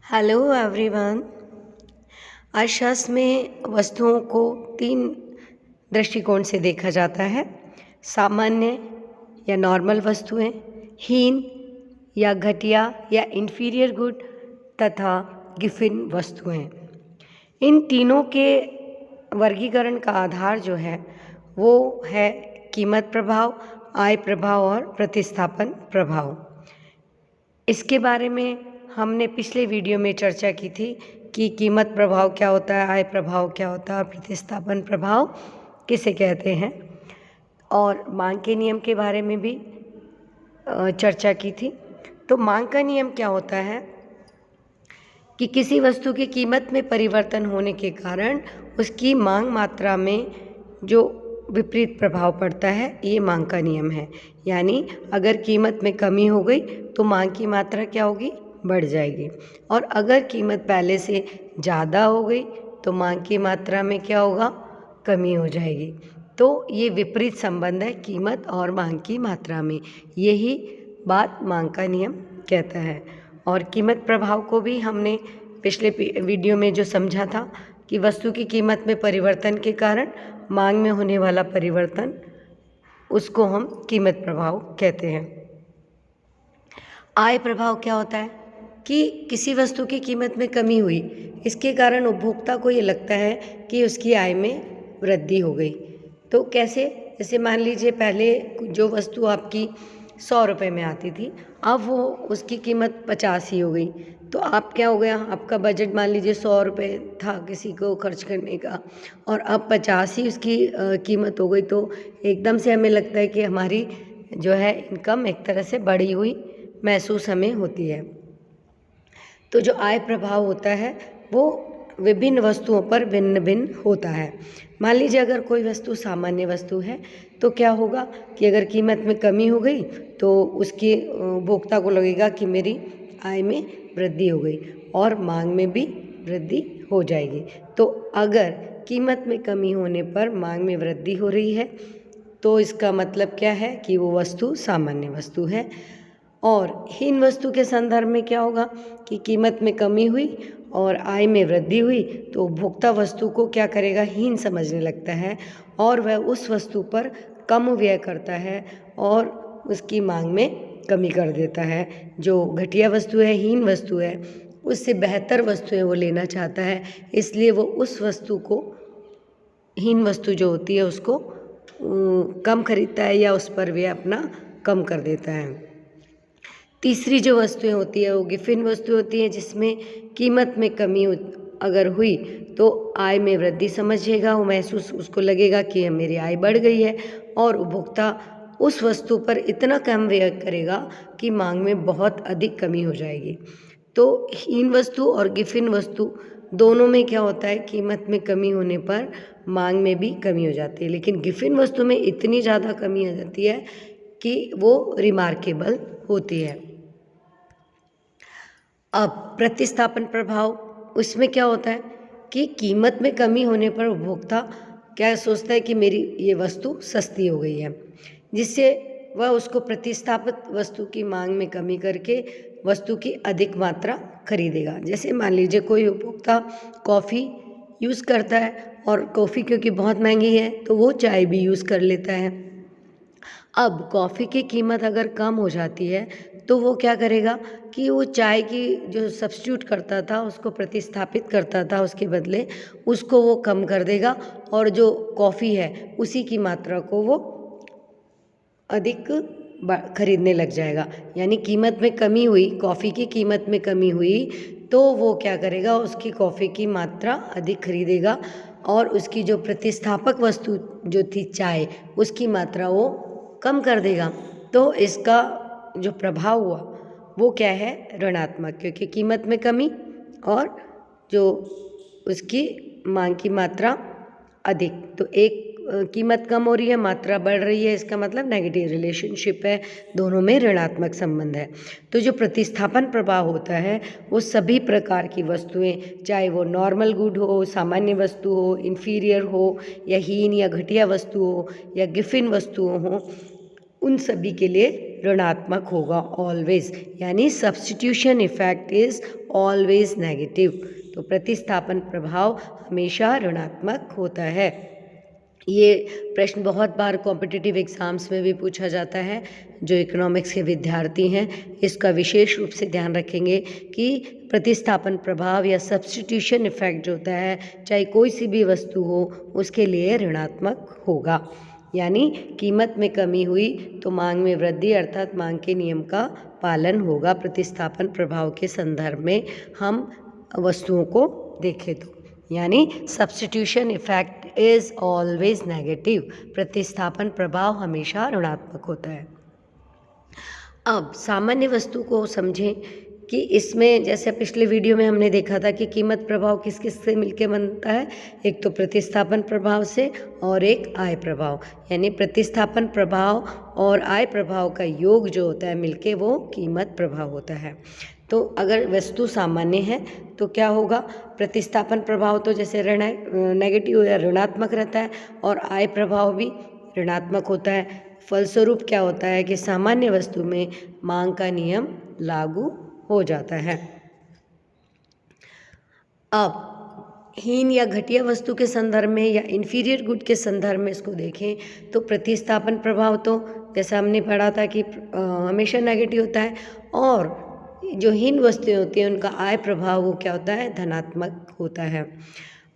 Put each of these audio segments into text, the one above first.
Hello everyone. अर्थशास्त्र में वस्तुओं को तीन दृष्टिकोण से देखा जाता है। सामान्य या नॉर्मल वस्तुएं, हीन या घटिया या इंफीरियर गुड तथा गिफिन वस्तुएं। इन तीनों के वर्गीकरण का आधार जो है वो है कीमत प्रभाव, आय प्रभाव और प्रतिस्थापन प्रभाव। इसके बारे में हमने पिछले वीडियो में चर्चा की थी कि कीमत प्रभाव क्या होता है, आय प्रभाव क्या होता है और प्रतिस्थापन प्रभाव किसे कहते हैं, और मांग के नियम के बारे में भी चर्चा की थी। तो मांग का नियम क्या होता है कि किसी वस्तु की कीमत में परिवर्तन होने के कारण उसकी मांग मात्रा में जो विपरीत प्रभाव पड़ता है, ये मांग का नियम है। यानी अगर कीमत में कमी हो गई तो मांग की मात्रा क्या होगी, बढ़ जाएगी, और अगर कीमत पहले से ज़्यादा हो गई तो मांग की मात्रा में क्या होगा, कमी हो जाएगी। तो ये विपरीत संबंध है कीमत और मांग की मात्रा में। यही बात मांग का नियम कहता है। और कीमत प्रभाव को भी हमने पिछले वीडियो में जो समझा था कि वस्तु की कीमत में परिवर्तन के कारण मांग में होने वाला परिवर्तन, उसको हम कीमत प्रभाव कहते हैं। आय प्रभाव क्या होता है कि किसी वस्तु की कीमत में कमी हुई, इसके कारण उपभोक्ता को ये लगता है कि उसकी आय में वृद्धि हो गई। तो कैसे? जैसे मान लीजिए पहले जो वस्तु आपकी 100 रुपये में आती थी, अब वो उसकी कीमत 50 ही हो गई। तो आप क्या हो गया, आपका बजट मान लीजिए 100 रुपये था किसी को खर्च करने का, और अब 50 ही उसकी कीमत हो गई। तो एकदम से हमें लगता है कि हमारी जो है इनकम एक तरह से बढ़ी हुई महसूस हमें होती है। तो जो आय प्रभाव होता है वो विभिन्न वस्तुओं पर भिन्न भिन्न होता है। मान लीजिए अगर कोई वस्तु सामान्य वस्तु है तो क्या होगा कि अगर कीमत में कमी हो गई तो उसके उपभोक्ता को लगेगा कि मेरी आय में वृद्धि हो गई और मांग में भी वृद्धि हो जाएगी। तो अगर कीमत में कमी होने पर मांग में वृद्धि हो रही है तो इसका मतलब क्या है कि वो वस्तु सामान्य वस्तु है। और हीन वस्तु के संदर्भ में क्या होगा कि कीमत में कमी हुई और आय में वृद्धि हुई तो उपभोक्ता वस्तु को क्या करेगा, हीन समझने लगता है और वह उस वस्तु पर कम व्यय करता है और उसकी मांग में कमी कर देता है। जो घटिया वस्तु है, हीन वस्तु है, उससे बेहतर वस्तुएं वो लेना चाहता है, इसलिए वो उस वस्तु को, हीन वस्तु जो होती है उसको कम खरीदता है या उस पर व्यय अपना कम कर देता है। तीसरी जो वस्तुएं होती है वो गिफिन वस्तु होती है, जिसमें कीमत में कमी अगर हुई तो आय में वृद्धि समझेगा, वो महसूस उसको लगेगा कि मेरी आय बढ़ गई है, और उपभोक्ता उस वस्तु पर इतना कम व्यय करेगा कि मांग में बहुत अधिक कमी हो जाएगी। तो हीन वस्तु और गिफिन वस्तु दोनों में क्या होता है, कीमत में कमी होने पर मांग में भी कमी हो जाती है, लेकिन गिफिन वस्तु में इतनी ज़्यादा कमी हो जाती है कि वो रिमार्केबल होती है। अब प्रतिस्थापन प्रभाव, उसमें क्या होता है कि कीमत में कमी होने पर उपभोक्ता क्या सोचता है कि मेरी ये वस्तु सस्ती हो गई है, जिससे वह उसको प्रतिस्थापित वस्तु की मांग में कमी करके वस्तु की अधिक मात्रा खरीदेगा। जैसे मान लीजिए कोई उपभोक्ता कॉफ़ी यूज़ करता है और कॉफ़ी क्योंकि बहुत महंगी है तो वो चाय भी यूज़ कर लेता है। अब कॉफ़ी की कीमत अगर कम हो जाती है तो वो क्या करेगा कि वो चाय की जो सब्स्टिट्यूट करता था उसको प्रतिस्थापित करता था, उसके बदले उसको वो कम कर देगा और जो कॉफ़ी है उसी की मात्रा को वो अधिक खरीदने लग जाएगा। यानी कीमत में कमी हुई, कॉफ़ी की कीमत में कमी हुई तो वो क्या करेगा, उसकी कॉफ़ी की मात्रा अधिक खरीदेगा और उसकी जो प्रतिस्थापक वस्तु जो थी चाय, उसकी मात्रा वो कम कर देगा। तो इसका जो प्रभाव हुआ वो क्या है, ऋणात्मक, क्योंकि कीमत में कमी और जो उसकी मांग की मात्रा अधिक। तो एक कीमत कम हो रही है, मात्रा बढ़ रही है, इसका मतलब नेगेटिव रिलेशनशिप है, दोनों में ऋणात्मक संबंध है। तो जो प्रतिस्थापन प्रभाव होता है वो सभी प्रकार की वस्तुएं, चाहे वो नॉर्मल गुड हो, सामान्य वस्तु हो, इन्फीरियर हो, या हीन या घटिया वस्तु हो, या गिफिन वस्तुओं हो, उन सभी के लिए ऋणात्मक होगा ऑलवेज, यानी substitution effect is always negative. तो प्रतिस्थापन प्रभाव हमेशा ऋणात्मक होता है। ये प्रश्न बहुत बार कॉम्पिटिटिव एग्ज़ाम्स में भी पूछा जाता है। जो इकोनॉमिक्स के विद्यार्थी हैं इसका विशेष रूप से ध्यान रखेंगे कि प्रतिस्थापन प्रभाव या सब्स्टिट्यूशन इफेक्ट जो होता है, चाहे कोई सी भी वस्तु हो, उसके लिए ऋणात्मक होगा। यानी कीमत में कमी हुई तो मांग में वृद्धि, अर्थात मांग के नियम का पालन होगा। प्रतिस्थापन प्रभाव के संदर्भ में हम वस्तुओं को देखें तो, यानी substitution effect is always negative. प्रतिस्थापन प्रभाव हमेशा ऋणात्मक होता है। अब सामान्य वस्तु को समझें कि इसमें जैसे पिछले वीडियो में हमने देखा था कि कीमत प्रभाव किस किस से मिलकर बनता है, एक तो प्रतिस्थापन प्रभाव से और एक आय प्रभाव। यानी प्रतिस्थापन प्रभाव और आय प्रभाव का योग जो होता है मिलके वो कीमत प्रभाव होता है। तो अगर वस्तु सामान्य है तो क्या होगा, प्रतिस्थापन प्रभाव तो जैसे नेगेटिव या ऋणात्मक रहता है और आय प्रभाव भी ऋणात्मक होता है। फलस्वरूप क्या होता है कि सामान्य वस्तु में मांग का नियम लागू हो जाता है। अब हीन या घटिया वस्तु के संदर्भ में या इन्फीरियर गुड के संदर्भ में इसको देखें तो प्रतिस्थापन प्रभाव तो जैसा हमने पढ़ा था कि हमेशा नेगेटिव होता है, और जो हीन वस्तुएं होती हैं उनका आय प्रभाव वो क्या होता है, धनात्मक होता है।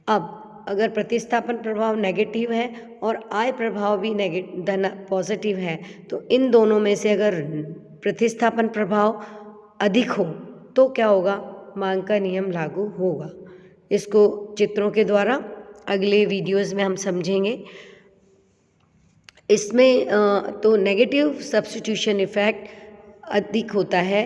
अब अगर प्रतिस्थापन प्रभाव नेगेटिव है और आय प्रभाव भी पॉजिटिव है तो इन दोनों में से अगर प्रतिस्थापन प्रभाव अधिक हो तो क्या होगा, मांग का नियम लागू होगा। इसको चित्रों के द्वारा अगले वीडियोस में हम समझेंगे। इसमें तो नेगेटिव सब्स्टिट्यूशन इफेक्ट अधिक होता है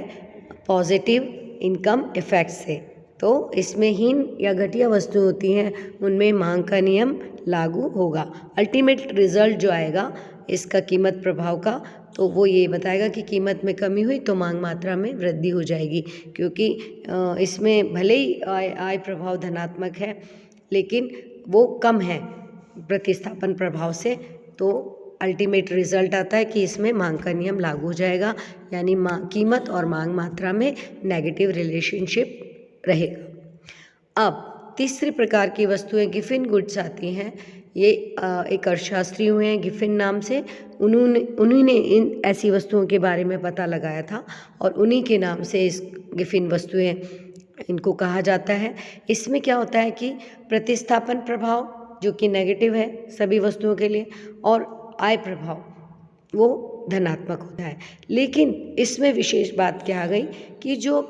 पॉजिटिव इनकम इफेक्ट से। तो इसमें हीन या घटिया वस्तु होती हैं उनमें मांग का नियम लागू होगा। अल्टीमेट रिजल्ट जो आएगा इसका कीमत प्रभाव का, तो वो ये बताएगा कि कीमत में कमी हुई तो मांग मात्रा में वृद्धि हो जाएगी, क्योंकि इसमें भले ही आय प्रभाव धनात्मक है लेकिन वो कम है प्रतिस्थापन प्रभाव से, तो अल्टीमेट रिजल्ट आता है कि इसमें मांग का नियम लागू हो जाएगा, यानी कीमत और मांग मात्रा में नेगेटिव रिलेशनशिप रहेगा। अब तीसरे प्रकार की वस्तुएं गिफिन गुड्स आती हैं। ये एक अर्थशास्त्री हुए हैं गिफिन नाम से, उन्होंने इन ऐसी वस्तुओं के बारे में पता लगाया था और उन्हीं के नाम से इस गिफिन वस्तुएं इनको कहा जाता है। इसमें क्या होता है कि प्रतिस्थापन प्रभाव जो कि नेगेटिव है सभी वस्तुओं के लिए, और आय प्रभाव वो धनात्मक होता है। लेकिन इसमें विशेष बात क्या आ गई कि जो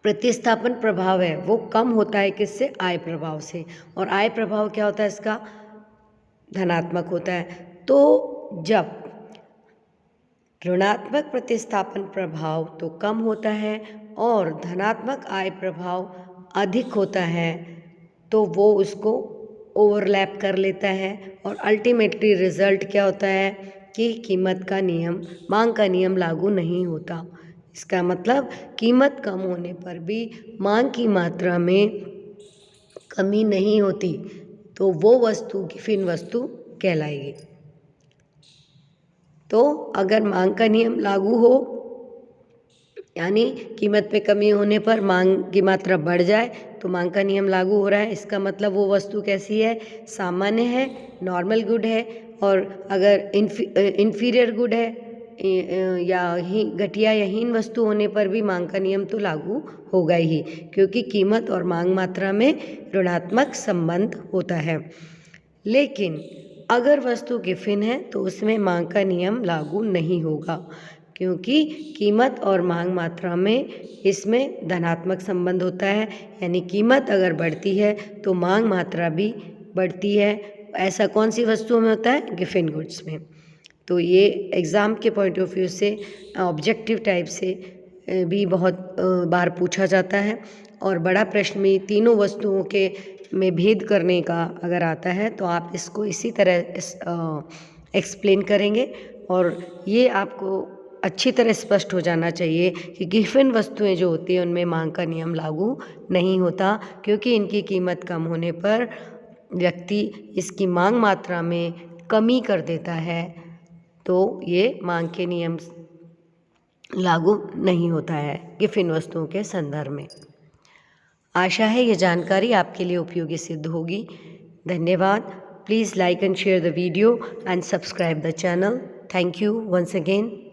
प्रतिस्थापन प्रभाव है वो कम होता है किससे, आय प्रभाव से, और आय प्रभाव क्या होता है इसका, धनात्मक होता है। तो जब ऋणात्मक प्रतिस्थापन प्रभाव तो कम होता है और धनात्मक आय प्रभाव अधिक होता है तो वो उसको ओवरलैप कर लेता है और अल्टीमेटली रिजल्ट क्या होता है कि कीमत का नियम, मांग का नियम लागू नहीं होता। इसका मतलब कीमत कम होने पर भी मांग की मात्रा में कमी नहीं होती तो वो वस्तु गिफिन वस्तु कहलाएगी। तो अगर मांग का नियम लागू हो यानी कीमत में कमी होने पर मांग की मात्रा बढ़ जाए तो मांग का नियम लागू हो रहा है, इसका मतलब वो वस्तु कैसी है, सामान्य है, नॉर्मल गुड है। और अगर इन्फीरियर गुड है या घटिया या हीन वस्तु होने पर भी मांग का नियम तो लागू होगा ही, क्योंकि कीमत और मांग मात्रा में ऋणात्मक संबंध होता है। लेकिन अगर वस्तु गिफिन है तो उसमें मांग का नियम लागू नहीं होगा, क्योंकि कीमत और मांग मात्रा में इसमें धनात्मक संबंध होता है, यानी कीमत अगर बढ़ती है तो मांग मात्रा भी बढ़ती है। ऐसा कौन सी वस्तुओं में होता है, गिफिन गुड्स में। तो ये एग्ज़ाम के पॉइंट ऑफ व्यू से ऑब्जेक्टिव टाइप से भी बहुत बार पूछा जाता है, और बड़ा प्रश्न में तीनों वस्तुओं के में भेद करने का अगर आता है तो आप इसको इसी तरह एक्सप्लेन करेंगे, और ये आपको अच्छी तरह स्पष्ट हो जाना चाहिए कि गिफिन वस्तुएं जो होती हैं उनमें मांग का नियम लागू नहीं होता, क्योंकि इनकी कीमत कम होने पर व्यक्ति इसकी मांग मात्रा में कमी कर देता है तो ये मांग के नियम लागू नहीं होता है गिफ्ट इन वस्तुओं के संदर्भ में। आशा है ये जानकारी आपके लिए उपयोगी सिद्ध होगी। धन्यवाद। Please like and share the video and subscribe the channel. Thank you once again.